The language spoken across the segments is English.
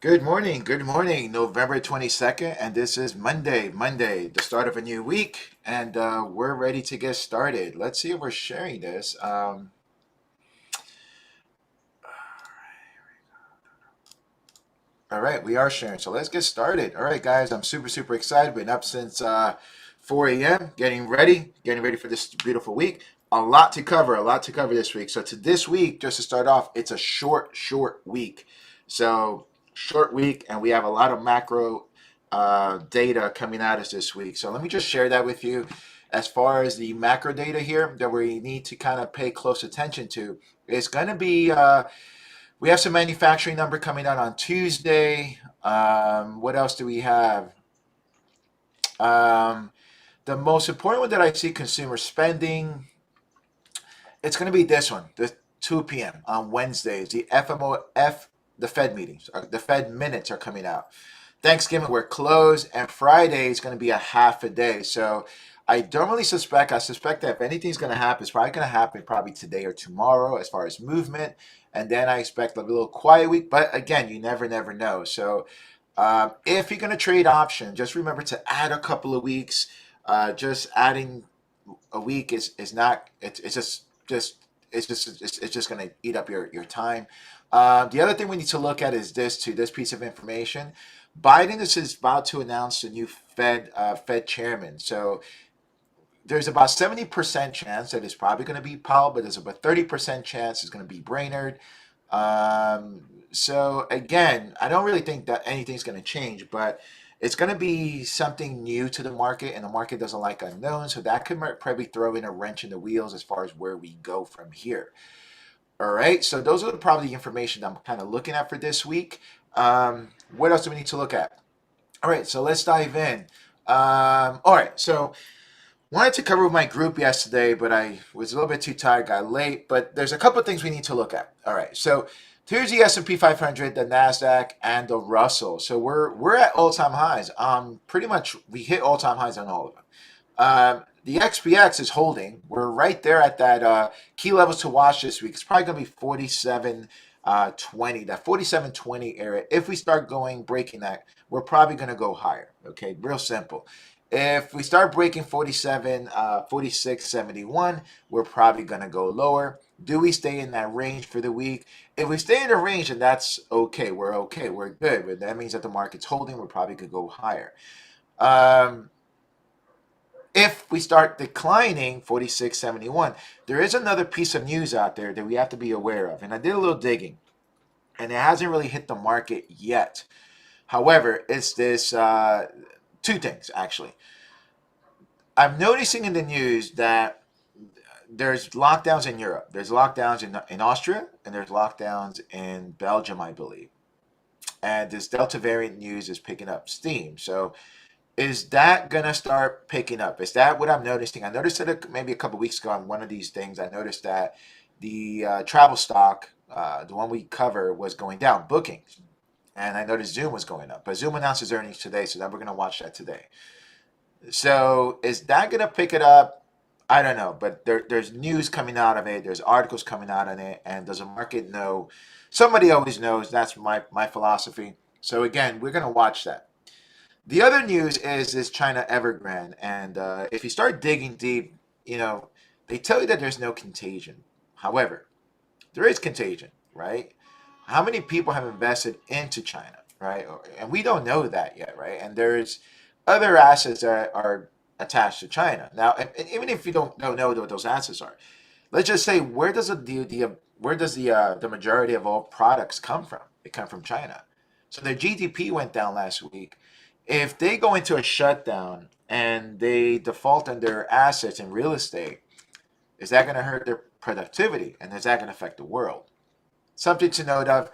Good morning, November 22nd, and this is Monday, the start of a new week, and we're ready to get started. Let's see if we're sharing this. All right, we are sharing, so let's get started. All right, guys, I'm super excited. Been up since 4 a.m. Getting ready for this beautiful week. A lot to cover this week. So to this week, just to start off, it's a short week. So short week, and we have a lot of macro data coming at us this week. So let me just share that with you. As far as the macro data here that we need to kind of pay close attention to, it's going to be we have some manufacturing number coming out on Tuesday. What else do we have? Um, the most important one that I see, consumer spending, it's going to be this one, the 2 p.m. on Wednesdays. The FMOF, the Fed meetings, the Fed minutes are coming out. Thanksgiving, we're closed, and Friday is going to be a half a day. So I don't really suspect. I suspect that if anything's going to happen, it's probably going to happen probably today or tomorrow as far as movement. And then I expect a little quiet week. But again, you never know. So if you're going to trade options, just remember to add a couple of weeks. Just adding a week is not. It's just going to eat up your time. The other thing we need to look at is this piece of information. Biden is about to announce the new Fed chairman. So there's about 70% chance that it's probably going to be Powell, but there's about 30% chance it's going to be Brainerd. So again, I don't really think that anything's going to change, but it's going to be something new to the market, and the market doesn't like unknown. So that could probably throw in a wrench in the wheels as far as where we go from here. All right, so those are probably the information I'm kind of looking at for this week. What else do we need to look at? All right, so let's dive in. All right, so wanted to cover with my group yesterday, but I was a little bit too tired, got late. But there's a couple of things we need to look at. All right, so here's the S&P 500, the Nasdaq, and the Russell. So we're at all-time highs. Pretty much we hit all-time highs on all of them. The XPX is holding. We're right there at that key levels to watch this week. It's probably going to be 47.20, that 47.20 area. If we start breaking that, we're probably going to go higher. Okay, real simple. If we start breaking 46.71, we're probably going to go lower. Do we stay in that range for the week? If we stay in the range, then that's okay. We're okay. We're good. But that means that the market's holding. We probably could go higher. If we start declining 46.71, there is another piece of news out there that we have to be aware of. And I did a little digging, and it hasn't really hit the market yet. However, it's this two things, actually. I'm noticing in the news that there's lockdowns in Europe. There's lockdowns in Austria, and there's lockdowns in Belgium, I believe. And this Delta variant news is picking up steam. So is that gonna start picking up? Is that what I'm noticing? I noticed it maybe a couple weeks ago on one of these things. I noticed that the travel stock, the one we cover, was going down, bookings, and I noticed Zoom was going up. But Zoom announces earnings today, so then we're gonna watch that today. So is that gonna pick it up? I don't know, but there's news coming out of it. There's articles coming out on it, and does the market know? Somebody always knows. That's my philosophy. So again, we're gonna watch that. The other news is this China Evergrande, and if you start digging deep, they tell you that there's no contagion. However, there is contagion, right? How many people have invested into China, right? And we don't know that yet, right? And there's other assets that are attached to China. Now, and even if you don't know what those assets are, let's just say where does the majority of all products come from? They come from China. So their GDP went down last week. If they go into a shutdown and they default on their assets in real estate, is that going to hurt their productivity? And is that going to affect the world? Something to note of,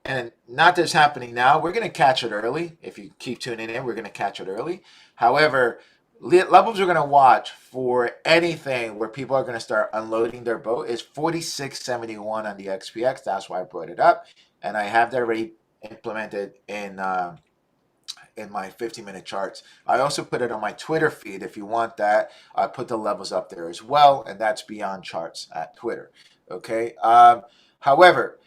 and not this happening now. We're going to catch it early. If you keep tuning in, we're going to catch it early. However, levels we're going to watch for anything where people are going to start unloading their boat is 46.71 on the XPX. That's why I brought it up. And I have that already implemented in my 15-minute charts. I also put it on my Twitter feed. If you want that, I put the levels up there as well, and that's beyond charts at Twitter. Okay. However,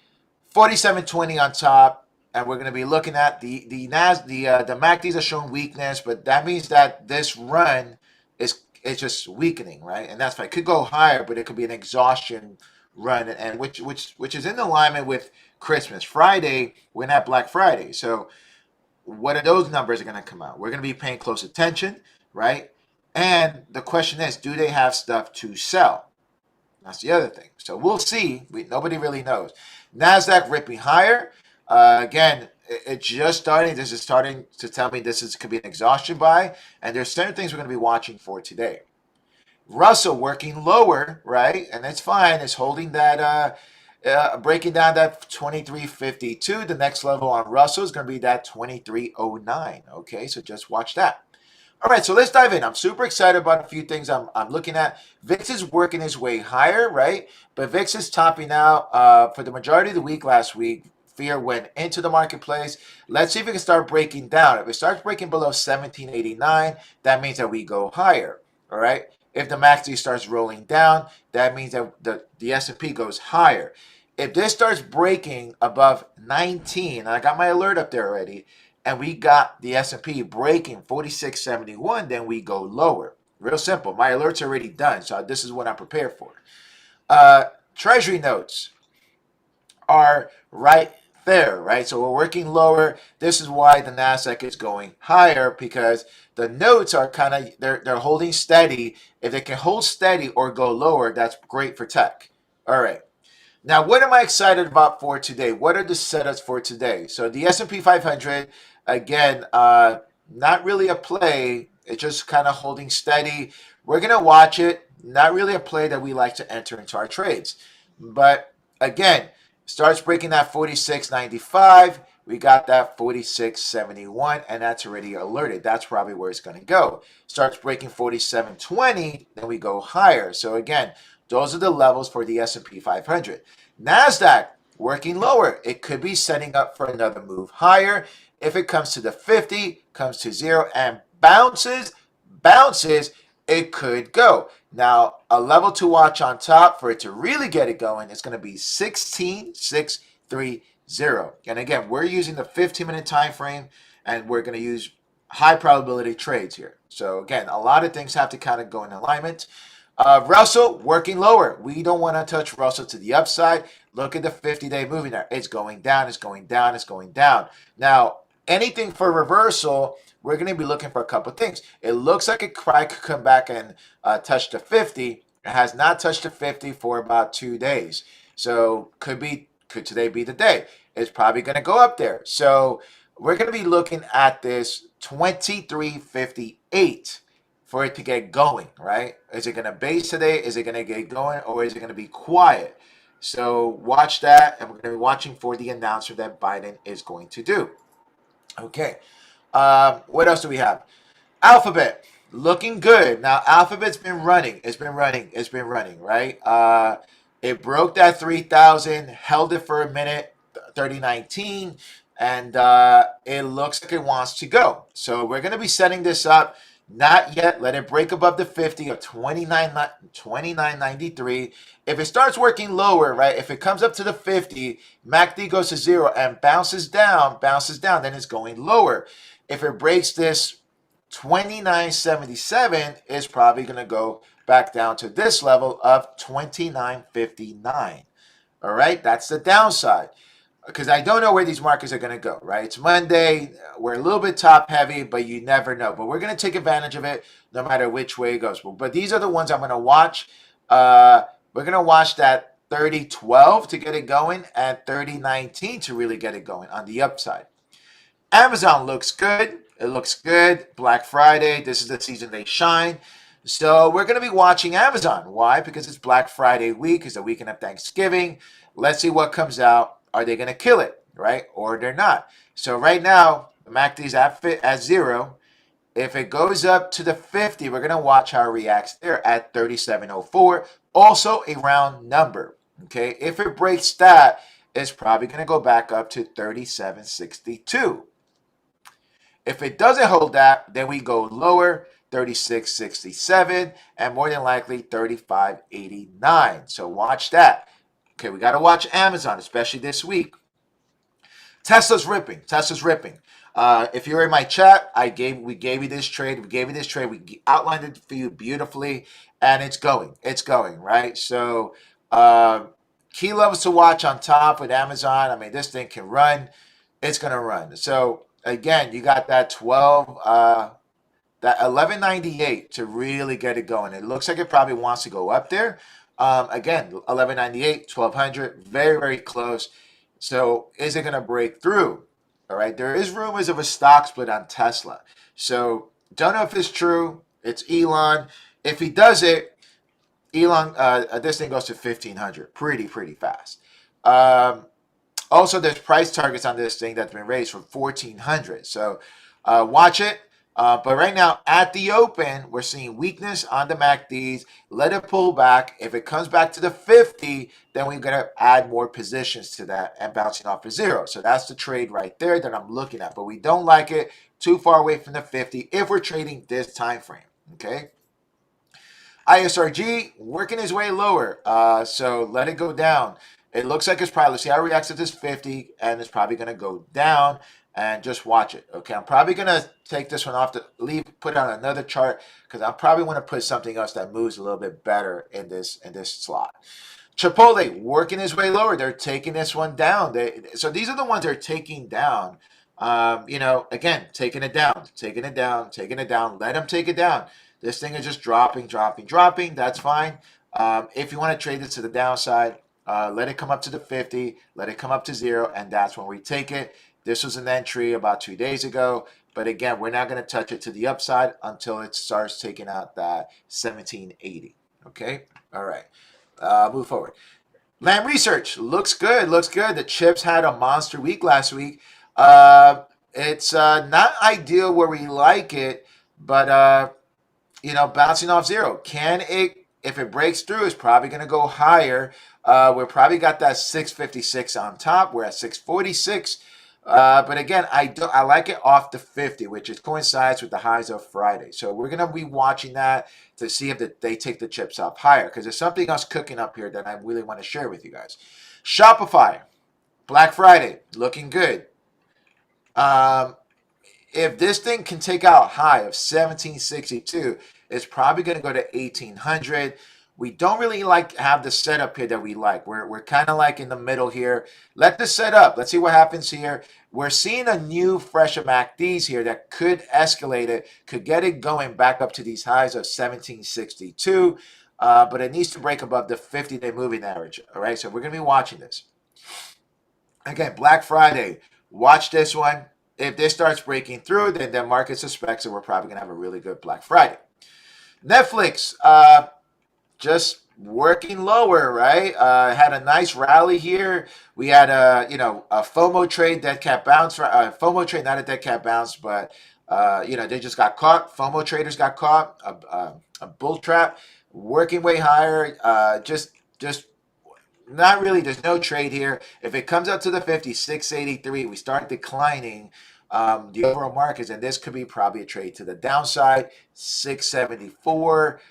47.20 on top. and we're going to be looking at the MACDs are showing weakness, but that means that this run is just weakening, right? And that's fine. It could go higher, but it could be an exhaustion run, and which is in alignment with Christmas. Friday, we're not Black Friday, so what are those numbers are going to come out? We're going to be paying close attention, right? And the question is, do they have stuff to sell? That's the other thing. So we'll see. Nobody really knows. NASDAQ ripping higher. Again, it's just starting. This is starting to tell me could be an exhaustion buy. And there's certain things we're going to be watching for today. Russell working lower, right? And it's fine. It's holding that, breaking down that 2352. The next level on Russell is going to be that 2309. Okay, so just watch that. All right, so let's dive in. I'm super excited about a few things I'm looking at. VIX is working his way higher, right? But VIX is topping out for the majority of the week last week. Fear went into the marketplace. Let's see if it can start breaking down. If it starts breaking below 1789, that means that we go higher, all right? If the MACD starts rolling down, that means that the S&P goes higher. If this starts breaking above 19, and I got my alert up there already, and we got the S&P breaking 4671, then we go lower. Real simple. My alert's already done, so this is what I'm prepared for. Treasury notes are right there, right? So we're working lower. This is why the NASDAQ is going higher, because the notes are kind of, they're holding steady. If they can hold steady or go lower, that's great for tech. All right. Now, what am I excited about for today? What are the setups for today? So the S&P 500, again, not really a play. It's just kind of holding steady. We're going to watch it. Not really a play that we like to enter into our trades. But again, starts breaking that 46.95. We got that 46.71, and that's already alerted. That's probably where it's going to go. Starts breaking 47.20, then we go higher. So again, those are the levels for the S&P 500. NASDAQ working lower. It could be setting up for another move higher. If it comes to the 50, comes to 0, and bounces, it could go. Now, a level to watch on top for it to really get it going is going to be 16,630. And again, we're using the 15-minute time frame, and we're going to use high probability trades here. So again, a lot of things have to kind of go in alignment. Russell working lower. We don't want to touch Russell to the upside. Look at the 50-day moving there. It's going down, it's going down, it's going down. Now, anything for reversal, we're going to be looking for a couple of things. It looks like it could come back and touch the 50. It has not touched the 50 for about 2 days. So could today be the day? It's probably going to go up there. So we're going to be looking at this 2358 for it to get going, right? Is it going to base today? Is it going to get going, or is it going to be quiet? So watch that, and we're going to be watching for the announcement that Biden is going to do. Okay. What else do we have? Alphabet looking good. Now, Alphabet's been running. It's been running, right? It broke that 3,000, held it for a minute, 3019, and it looks like it wants to go. So we're going to be setting this up. Not yet. Let it break above the 50 of 29.93. If it starts working lower, right? If it comes up to the 50, MACD goes to 0 and bounces down, then it's going lower. If it breaks this 29.77, it's probably going to go back down to this level of 29.59. All right, that's the downside, because I don't know where these markets are going to go, right? It's Monday. We're a little bit top heavy, but you never know. But we're going to take advantage of it no matter which way it goes. But these are the ones I'm going to watch. We're going to watch that 3012 to get it going and 3019 to really get it going on the upside. Amazon looks good. It looks good. Black Friday. This is the season they shine. So we're going to be watching Amazon. Why? Because it's Black Friday week. It's the weekend of Thanksgiving. Let's see what comes out. Are they going to kill it, right? Or they're not. So right now, the MACD is at 0. If it goes up to the 50, we're going to watch how it reacts there at 3704. Also a round number, okay? If it breaks that, it's probably going to go back up to 3762. If it doesn't hold that, then we go lower, 3667, and more than likely 3589. So watch that. Okay, we got to watch Amazon, especially this week. Tesla's ripping. Tesla's ripping. If you're in my chat, we gave you this trade. We gave you this trade. We outlined it for you beautifully, and it's going. It's going right. So key levels to watch on top with Amazon. I mean, this thing can run. It's gonna run. So again, you got that 12. That 1198 to really get it going. It looks like it probably wants to go up there. Again, 1198, 1200, very, very close. So is it going to break through? All right. There is rumors of a stock split on Tesla. So don't know if it's true. It's Elon. If he does it, Elon, this thing goes to 1500 pretty fast. Also, there's price targets on this thing that's been raised from 1400. So watch it. But right now, at the open, we're seeing weakness on the MACDs. Let it pull back. If it comes back to the 50, then we're going to add more positions to that and bouncing off of zero. So that's the trade right there that I'm looking at. But we don't like it too far away from the 50 if we're trading this time frame. Okay. ISRG working his way lower. So let it go down. It looks like it's probably, see how it reacts to this 50, and it's probably going to go down, and just watch it. Okay, I'm probably going to take this one off, put on another chart, because I probably want to put something else that moves a little bit better in this slot. Chipotle working his way lower. They're taking this one down. So these are the ones they're taking down. Again, taking it down, taking it down, taking it down. Let them take it down. This thing is just dropping. That's fine. If you want to trade this to the downside, let it come up to the 50, let it come up to zero, and that's when we take it. This was an entry about 2 days ago, but again, we're not going to touch it to the upside until it starts taking out that 1780. Okay, all right. Move forward. Lam Research looks good. The chips had a monster week last week. It's not ideal where we like it, but bouncing off zero. Can it? If it breaks through, it's probably going to go higher. We're probably got that 656 on top. We're at 646. But again, I like it off the 50, which coincides with the highs of Friday. So we're going to be watching that to see if they take the chips up higher, because there's something else cooking up here that I really want to share with you guys. Shopify, Black Friday, looking good. If this thing can take out a high of 1762, it's probably going to go to 1800. We don't really have the setup here that we like. We're kind of like in the middle here. Let this set up. Let's see what happens here. We're seeing a new fresh MACDs here that could escalate it, could get it going back up to these highs of 1762. But it needs to break above the 50-day moving average. All right, so we're going to be watching this. Again, Black Friday. Watch this one. If this starts breaking through, then the market suspects that we're probably going to have a really good Black Friday. Netflix, just working lower, right? Had a nice rally here. We had a FOMO trade, dead cat bounce. FOMO trade, not a dead cat bounce, but they just got caught. FOMO traders got caught. A bull trap, working way higher. Just not really. There's no trade here. If it comes up to the 50, 683, we start declining the overall markets, and this could be probably a trade to the downside. 674.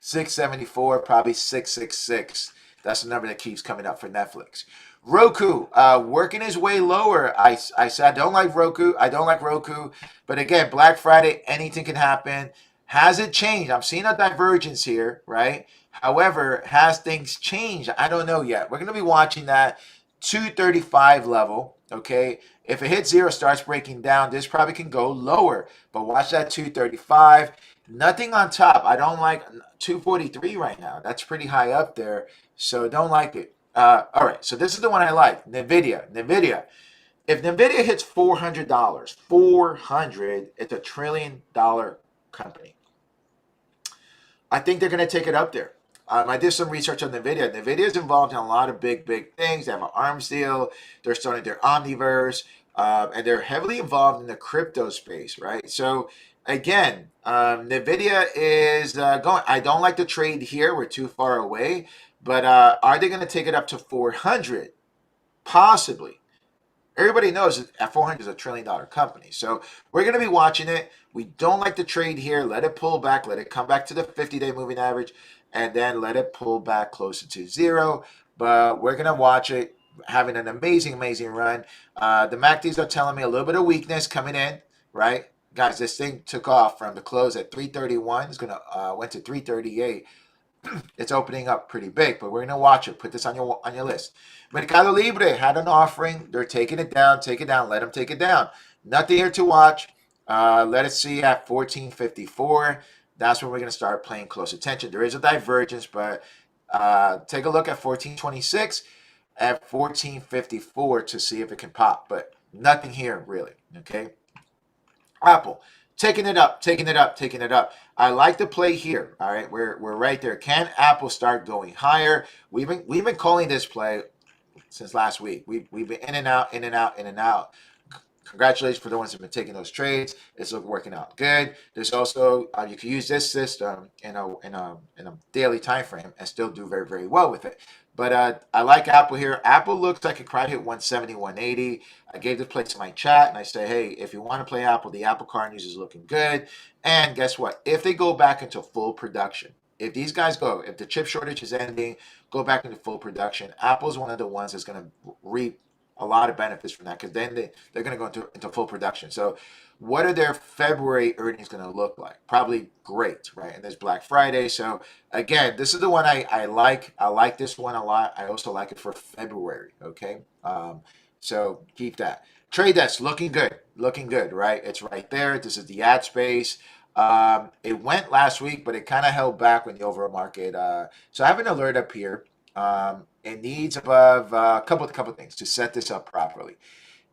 674, probably 666. That's the number that keeps coming up for Netflix. Roku, working his way lower. I said I don't like Roku. But again, Black Friday, anything can happen. Has it changed? I'm seeing a divergence here, right? However, has things changed? I don't know yet. We're going to be watching that 235 level, okay? If it hits zero, starts breaking down, this probably can go lower. But watch that 235. Nothing on top. I don't like 243 right now. That's pretty high up there, so don't like it. All right, so this is the one I like. NVIDIA. If NVIDIA hits $400, 400, it's $1 trillion company. I think they're going to take it up there. I did some research on NVIDIA. NVIDIA is involved in a lot of big things. They have an arms deal. They're starting their Omniverse, and they're heavily involved in the crypto space, right? So again, NVIDIA is going. I don't like the trade here. We're too far away. But are they going to take it up to 400? Possibly. Everybody knows that at 400 is $1 trillion company. So we're going to be watching it. We don't like the trade here. Let it pull back. Let it come back to the 50-day moving average. And then let it pull back closer to zero. But we're going to watch it. having an amazing run. The MACDs are telling me a little bit of weakness coming in, right? Guys, this thing took off from the close at 331. It's gonna went to 338. It's opening up pretty big, but we're gonna watch it. Put this on your list. Mercado Libre had an offering. They're taking it down. Take it down. Let them take it down. Nothing here to watch. Let us see at 1454. That's when we're gonna start paying close attention. There is a divergence, but take a look at 1426 at 1454 to see if it can pop, but nothing here really. Okay. Apple, taking it up, taking it up, taking it up. I like the play here. All right, we're right there. Can Apple start going higher? We've been calling this play since last week. We've been in and out, in and out, in and out. Congratulations for the ones who've been taking those trades. It's working out good. There's also you can use this system in a daily time frame and still do very well with it. But I like Apple here. Apple looks like it could hit 170, 180. I gave this play to my chat and I say, hey, if you want to play Apple, the Apple Car News is looking good. And guess what? If they go back into full production, if these guys go, if the chip shortage is ending, go back into full production, Apple's one of the ones that's going to reap a lot of benefits from that because then they're going to go into full production. So what are their February earnings going to look like? Probably great, right? And there's Black Friday. So again, this is the one I like. I like this one a lot. I also like it for February, okay? So keep that. Trade Desk, looking good, right? It's right there. This is the ad space. It went last week, but it kind of held back when the overall market. So I have an alert up here. It needs above a couple things to set this up properly.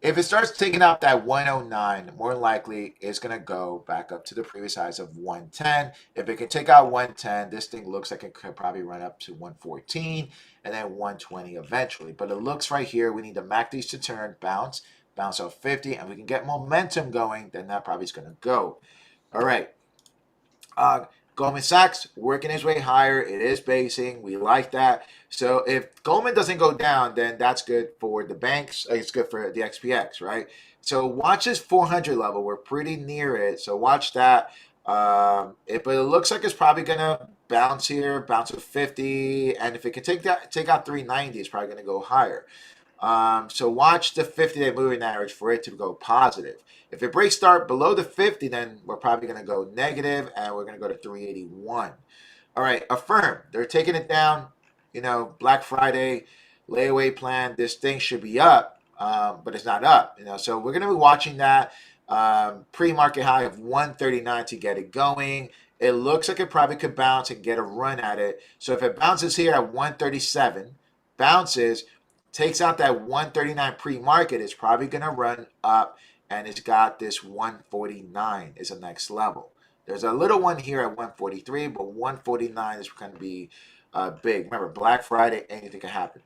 If it starts taking out that 109, more likely it's going to go back up to the previous highs of 110. If it can take out 110, this thing looks like it could probably run up to 114 and then 120 eventually. But it looks right here, we need the MACDs to turn, bounce off 50, and we can get momentum going, then that probably is going to go. All right. Goldman Sachs working his way higher. It is basing. We like that. So if Goldman doesn't go down, then that's good for the banks. It's good for the XPX, right? So watch this 400 level. We're pretty near it. So watch that. But it looks like it's probably gonna bounce here, bounce to 50, and if it can take out 390, it's probably gonna go higher. So watch the 50-day moving average for it to go positive. If it breaks start below the 50, then we're probably going to go negative, and we're going to go to 381. All right, Affirm. They're taking it down. Black Friday, layaway plan. This thing should be up, but it's not up. So we're going to be watching that pre-market high of 139 to get it going. It looks like it probably could bounce and get a run at it. So if it bounces here at 137, bounces, takes out that 139 pre-market, it's probably going to run up, and it's got this 149 is the next level. There's a little one here at 143, but 149 is going to be big. Remember, Black Friday, anything can happen.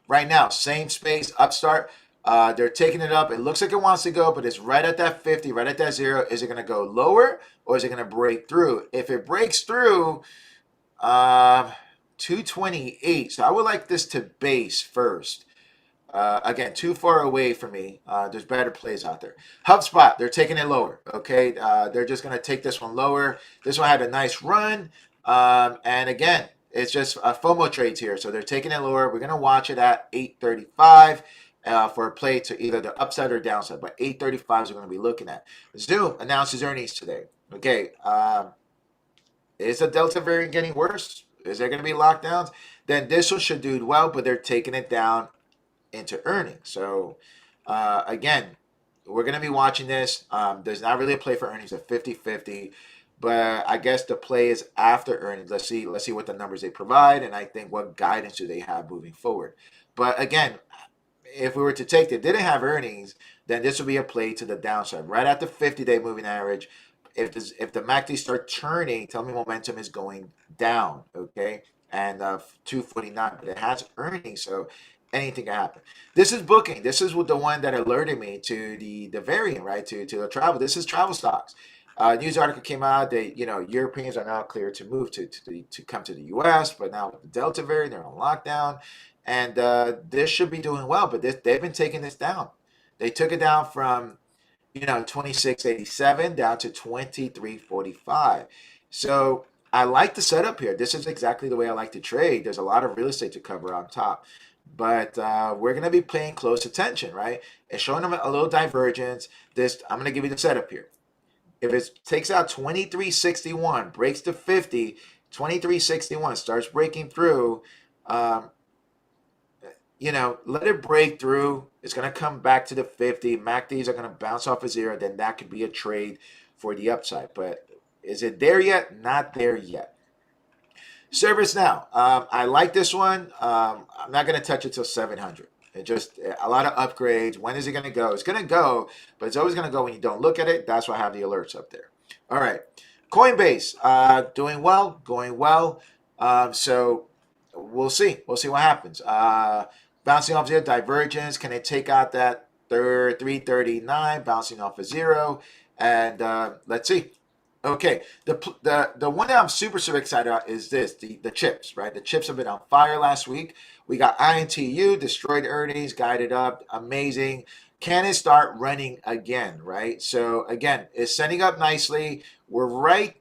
Right now, same space, Upstart. They're taking it up. It looks like it wants to go, but it's right at that 50, right at that 0. Is it going to go lower, or is it going to break through? If it breaks through, 228. So I would like this to base first. Again, too far away for me. There's better plays out there. HubSpot, they're taking it lower. Okay, they're just going to take this one lower. This one had a nice run. And again, it's just FOMO trades here. So they're taking it lower. We're going to watch it at 835 for a play to either the upside or downside. But 835 is what we're going to be looking at. Zoom announces earnings today. Okay, is the Delta variant getting worse? Is there going to be lockdowns? Then this one should do well, but they're taking it down into earnings. So again, we're going to be watching this. There's not really a play for earnings at 50-50, but I guess the play is after earnings. Let's see what the numbers they provide, and I think what guidance do they have moving forward. But again, if we were to take they didn't have earnings, then this would be a play to the downside, right at the 50-day moving average. If the MACD start turning, tell me momentum is going down, okay? And 249, but it has earnings, so anything can happen. This is booking. This is the one that alerted me to the variant, right? To the travel. This is travel stocks. News article came out that Europeans are now clear to move to come to the U.S., but now with the Delta variant, they're on lockdown, and this should be doing well. But they've been taking this down. They took it down from 2687 down to 2345. So I like the setup here. This is exactly the way I like to trade. There's a lot of real estate to cover on top. but we're going to be paying close attention, right? And showing them a little divergence. I'm going to give you the setup here. If it takes out 2361, breaks to 50, 2361 starts breaking through, um, let it break through. It's going to come back to the 50. MACDs are going to bounce off of zero. Then that could be a trade for the upside. But is it there yet? Not there yet. ServiceNow. I like this one. I'm not going to touch it till 700. It just a lot of upgrades. When is it going to go? It's going to go, but it's always going to go when you don't look at it. That's why I have the alerts up there. All right. Coinbase, doing well, going well. So we'll see. We'll see what happens. Bouncing off zero, divergence. Can it take out that 339, bouncing off of zero? And let's see. Okay, the one that I'm super excited about is the chips, right? The chips have been on fire last week. We got INTU, destroyed earnings, guided up, amazing. Can it start running again, right? So again, it's setting up nicely. We're right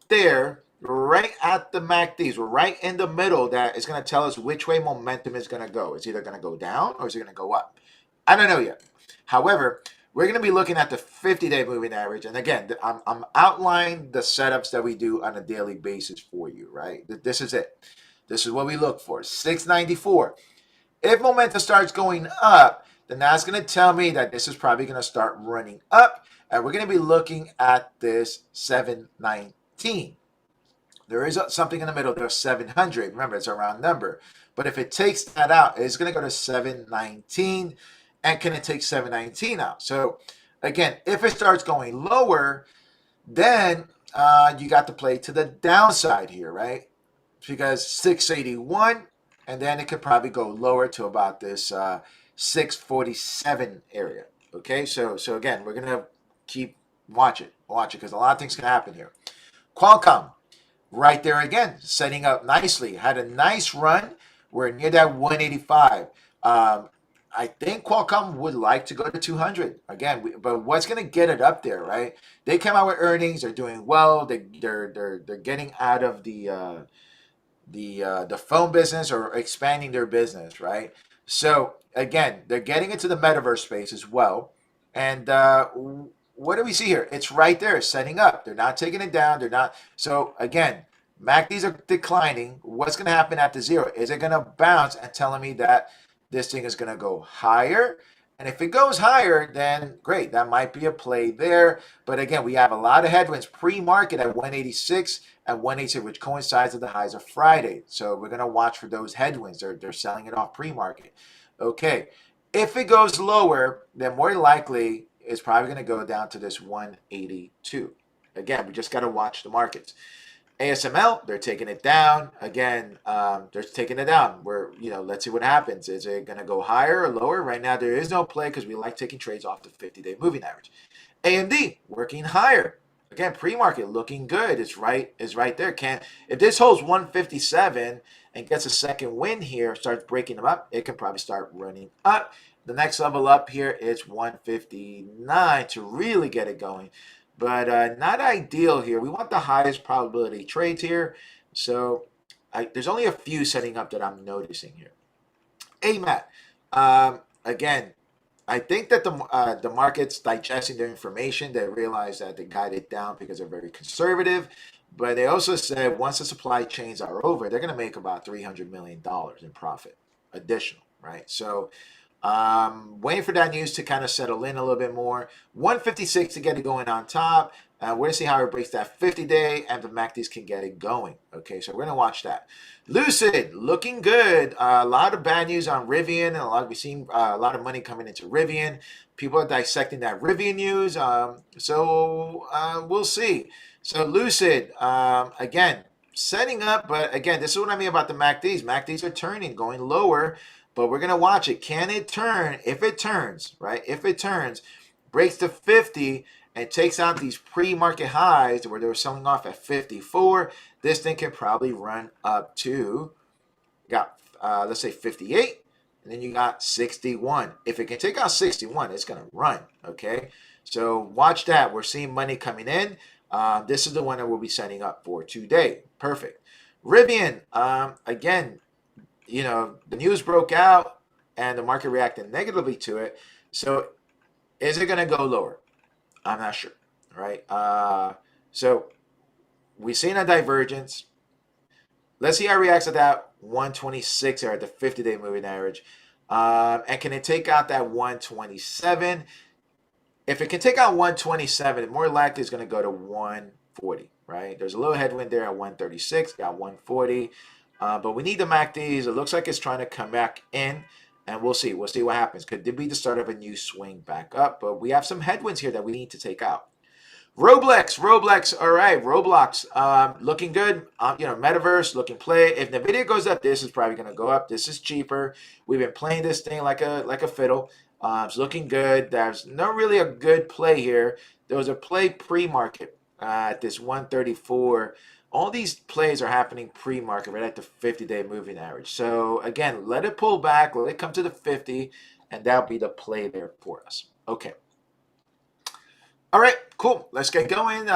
there, right at the MACDs. We're right in the middle. That is going to tell us which way momentum is going to go. It's either going to go down or is it going to go up? I don't know yet. However, we're going to be looking at the 50-day moving average. And again, I'm outlining the setups that we do on a daily basis for you, right? This is it. This is what we look for. 694. If momentum starts going up, then that's going to tell me that this is probably going to start running up. And we're going to be looking at this 719. There is something in the middle. There's 700. Remember, it's a round number. But if it takes that out, it's going to go to 719. And can it take 719 out? So again, if it starts going lower, then you got to play to the downside here, right? Because 681, and then it could probably go lower to about this 647 area. Okay, so again, we're gonna keep watch it because a lot of things can happen here. Qualcomm, right there again, setting up nicely. Had a nice run. We're near that 185. I think Qualcomm would like to go to 200 again, but what's going to get it up there, right? They came out with earnings. They're doing well. They're getting out of the phone business or expanding their business, right? So again, they're getting into the metaverse space as well. And what do we see here? It's right there, setting up. They're not taking it down. They're not. So again, MACDs are declining. What's going to happen after zero? Is it going to bounce and telling me that this thing is going to go higher? And if it goes higher, then great. That might be a play there. But again, we have a lot of headwinds pre-market at 186 and 186, which coincides with the highs of Friday. So we're going to watch for those headwinds. They're selling it off pre-market. Okay. If it goes lower, then more likely it's probably going to go down to this 182. Again, we just got to watch the markets. ASML, they're taking it down. Again, they're taking it down. Let's see what happens. Is it going to go higher or lower? Right now, there is no play because we like taking trades off the 50-day moving average. AMD, working higher. Again, pre-market looking good. It's right there. If this holds 157 and gets a second win here, starts breaking them up, it can probably start running up. The next level up here is 159 to really get it going. But not ideal here. We want the highest probability trades here. So there's only a few setting up that I'm noticing here. AMAT. Again, I think that the market's digesting their information. They realize that they got it down because they're very conservative. But they also said once the supply chains are over, they're going to make about $300 million in profit additional, right? So waiting for that news to kind of settle in a little bit more. 156 to get it going on top. We're going to see how it breaks that 50-day and the MACDs can get it going. Okay, so we're going to watch that. Lucid, looking good. A lot of bad news on Rivian, and we've seen a lot of money coming into Rivian. People are dissecting that Rivian news. So we'll see. So Lucid, again, setting up, but again, this is what I mean about the MACDs. MACDs are turning, going lower. But we're going to watch it. Can it turn? If it turns, right? If it turns, breaks to 50 and takes out these pre-market highs where they were selling off at 54, this thing can probably run up to, let's say 58, and then you got 61. If it can take out 61, it's going to run, okay? So watch that. We're seeing money coming in. This is the one that we'll be setting up for today. Perfect. Rivian, again, the news broke out. and the market reacted negatively to it. So is it going to go lower? I'm not sure, right? So we've seen a divergence. Let's see how it reacts at that 126 or at the 50-day moving average. And can it take out that 127? If it can take out 127, it more likely is going to go to 140, right? There's a little headwind there at 136, got 140. But we need the MACDs. It looks like it's trying to come back in, and we'll see. We'll see what happens. Could it be the start of a new swing back up? But we have some headwinds here that we need to take out. Roblox, all right, Roblox, looking good. Metaverse looking play. If Nvidia goes up, this is probably going to go up. This is cheaper. We've been playing this thing like a fiddle. It's looking good. There's not really a good play here. There was a play pre-market at this 134. All these plays are happening pre-market, right at the 50-day moving average. So again, let it pull back, let it come to the 50, and that'll be the play there for us. Okay. All right, cool. Let's get going.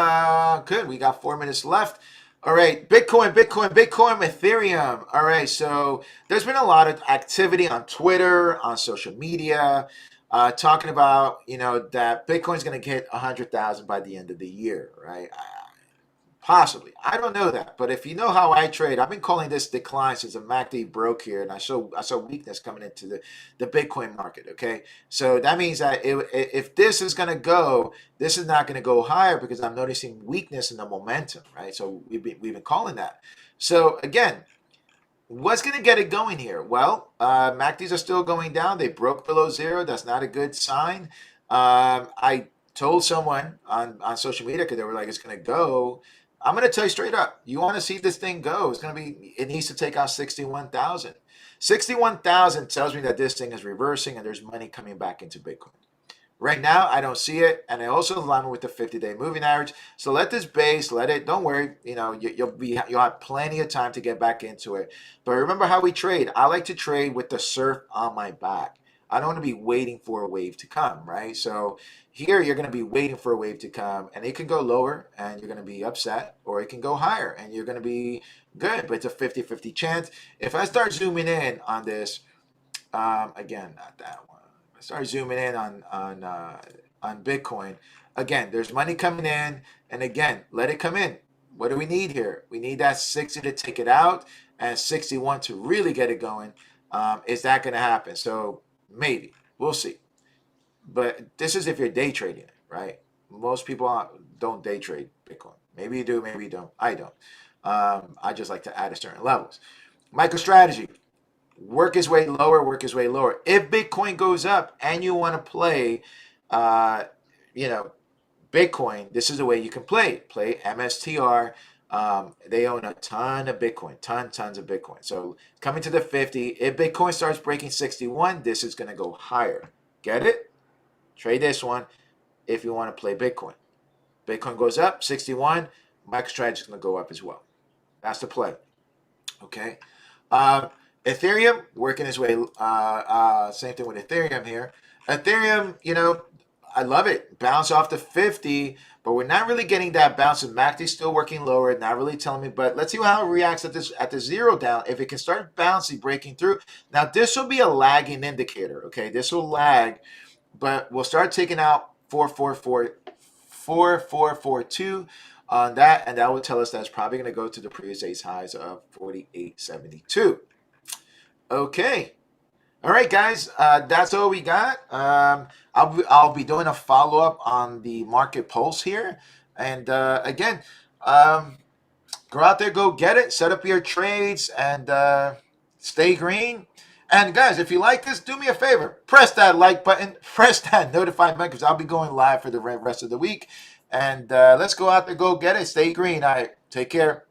Good. We got 4 minutes left. All right, Bitcoin, Ethereum. All right, so there's been a lot of activity on Twitter, on social media, talking about, that Bitcoin's going to get 100,000 by the end of the year, right? Possibly. I don't know that. But if you know how I trade, I've been calling this decline since the MACD broke here, and I saw weakness coming into the Bitcoin market, okay? So that means that if this is going to go, this is not going to go higher because I'm noticing weakness in the momentum, right? So we've been calling that. So again, what's going to get it going here? Well, MACDs are still going down. They broke below zero. That's not a good sign. I told someone on social media because they were like, it's going to go. I'm going to tell you straight up, you want to see this thing go, it needs to take out 61,000. 61,000 tells me that this thing is reversing and there's money coming back into Bitcoin. Right now, I don't see it, and I also align with the 50-day moving average. So let this base, don't worry, you'll have plenty of time to get back into it. But remember how we trade. I like to trade with the surf on my back. I don't want to be waiting for a wave to come, right? So here you're going to be waiting for a wave to come, and it can go lower and you're going to be upset, or it can go higher and you're going to be good, but it's a 50-50 chance. If I start zooming in on this, again, not that one. I start zooming in on Bitcoin. Again, there's money coming in, and again, let it come in. What do we need here? We need that 60 to take it out and 61 to really get it going. Is that going to happen? So maybe. We'll see. But this is if you're day trading it, right? Most people don't day trade Bitcoin. Maybe you do, maybe you don't. I don't. I just like to add at certain levels. MicroStrategy. Work his way lower, work his way lower. If Bitcoin goes up and you want to play, Bitcoin, this is the way you can play. Play MSTR. They own a ton of Bitcoin, tons of Bitcoin. So coming to the 50, if Bitcoin starts breaking 61, this is going to go higher. Get it? Trade this one if you want to play Bitcoin. Bitcoin goes up, 61, MicroStrategy is going to go up as well. That's the play. Okay. Ethereum, working its way, same thing with Ethereum here. Ethereum, I love it. Bounce off the 50, but we're not really getting that bounce. And MACD still working lower, not really telling me. But let's see how it reacts at the zero down. If it can start bouncing, breaking through. Now, this will be a lagging indicator, okay? This will lag, but we'll start taking out 4442 on that, and that will tell us that it's probably going to go to the previous day's highs of 48.72. Okay. All right, guys, that's all we got. I'll be doing a follow-up on the market pulse here. And again, go out there, go get it, set up your trades, and stay green. And guys, if you like this, do me a favor. Press that like button. Press that notify button because I'll be going live for the rest of the week. And let's go out there, go get it. Stay green. All right, take care.